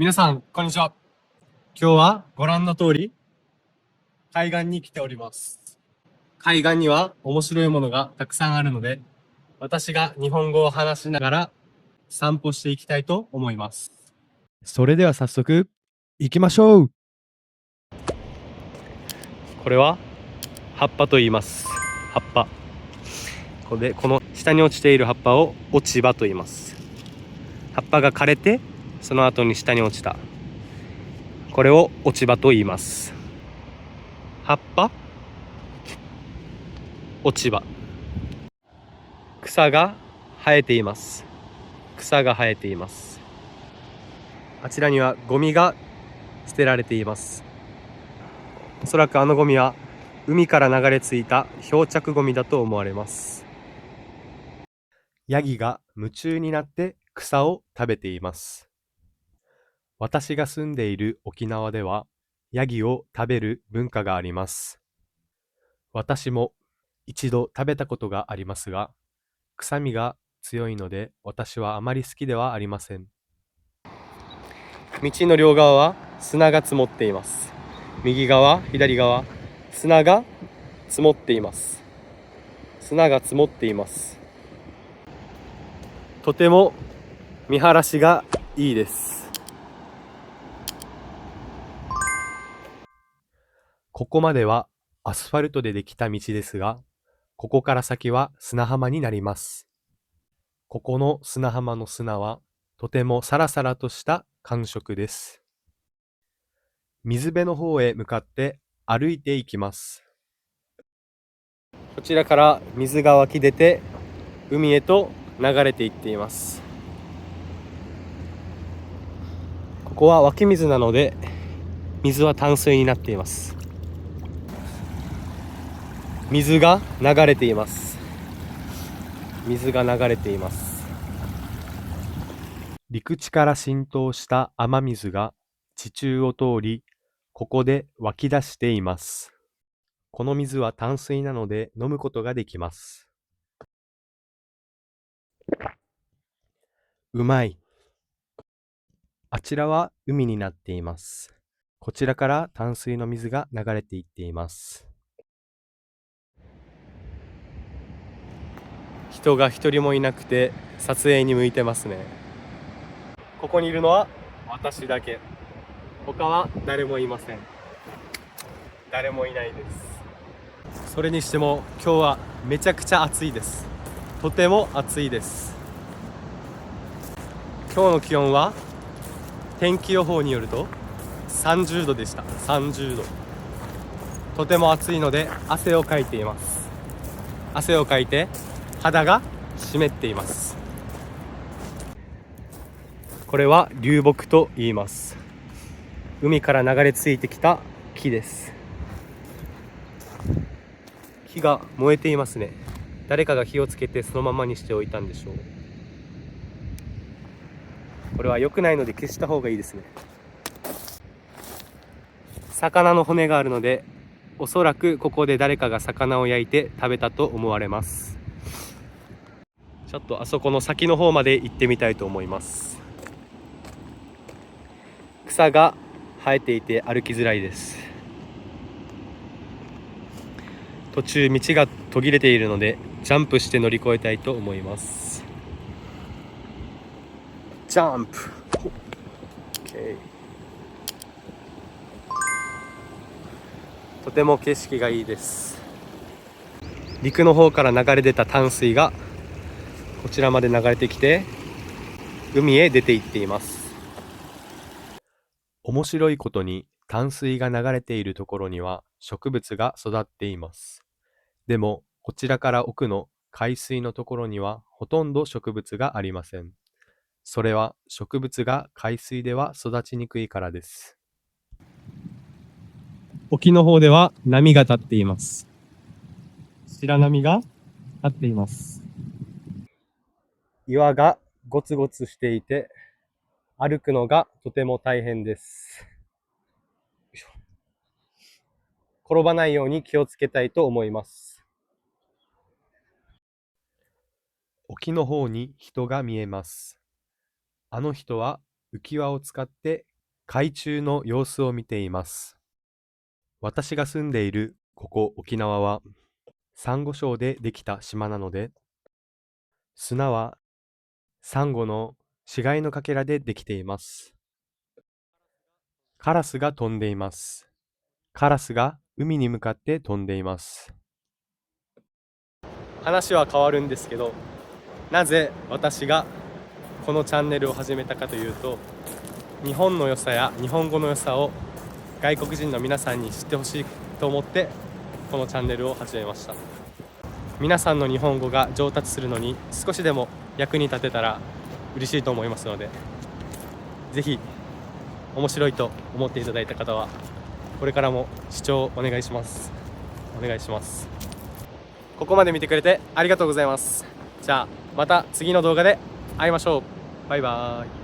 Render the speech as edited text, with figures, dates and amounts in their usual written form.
皆さん、こんにちは。今日はご覧の通り、海岸に来ております。海岸には面白いものがたくさんあるので、私が日本語を話しながら散歩していきたいと思います。それでは早速行きましょう。これは葉っぱと言います。葉っぱ。この下に落ちている葉っぱを落ち葉と言います。葉っぱが枯れてその後に下に落ちた、これを落ち葉と言います。葉っぱ、落ち葉。草が生えています。草が生えています。あちらにはゴミが捨てられています。おそらくあのゴミは海から流れ着いた漂着ゴミだと思われます。ヤギが夢中になって草を食べています。私が住んでいる沖縄ではヤギを食べる文化があります。私も一度食べたことがありますが、臭みが強いので私はあまり好きではありません。道の両側は砂が積もっています。右側、左側、砂が積もっています。砂が積もっています。とても見晴らしがいいです。ここまではアスファルトでできた道ですが、ここから先は砂浜になります。ここの砂浜の砂はとてもサラサラとした感触です。水辺の方へ向かって歩いていきます。こちらから水が湧き出て海へと流れていっています。ここは湧き水なので水は淡水になっています。水が流れています。水が流れています。陸地から浸透した雨水が地中を通り、ここで湧き出しています。この水は淡水なので飲むことができます。うまい。あちらは海になっています。こちらから淡水の水が流れていっています。人が一人もいなくて撮影に向いてますね。ここにいるのは私だけ。他は誰もいません。誰もいないです。それにしても今日はめちゃくちゃ暑いです。とても暑いです。今日の気温は天気予報によると30度でした。30度。とても暑いので汗をかいています。汗をかいて肌が湿っています。これは流木と言います。海から流れ着いてきた木です。木が燃えていますね。誰かが火をつけてそのままにしておいたんでしょう。これは良くないので消した方がいいですね。魚の骨があるので、おそらくここで誰かが魚を焼いて食べたと思われます。ちょっとあそこの先の方まで行ってみたいと思います。草が生えていて歩きづらいです。途中道が途切れているのでジャンプして乗り越えたいと思います。ジャンプ。 OK。 とても景色がいいです。陸の方から流れ出た淡水がこちらまで流れてきて海へ出て行っています。面白いことに淡水が流れているところには植物が育っています。でもこちらから奥の海水のところにはほとんど植物がありません。それは植物が海水では育ちにくいからです。沖の方では波が立っています。白波が立っています。岩がゴツゴツしていて歩くのがとても大変です。転ばないように気をつけたいと思います。沖の方に人が見えます。あの人は浮き輪を使って海中の様子を見ています。私が住んでいるここ沖縄はサンゴ礁でできた島なので、砂はサンゴの死骸のかけらでできています。カラスが飛んでいます。カラスが海に向かって飛んでいます。話は変わるんですけど、なぜ私がこのチャンネルを始めたかというと、日本の良さや日本語の良さを外国人の皆さんに知ってほしいと思ってこのチャンネルを始めました。皆さんの日本語が上達するのに少しでも役に立てたら嬉しいと思いますので、ぜひ面白いと思っていただいた方はこれからも視聴お願いします。お願いします。ここまで見てくれてありがとうございます。じゃあまた次の動画で会いましょう。バイバーイ。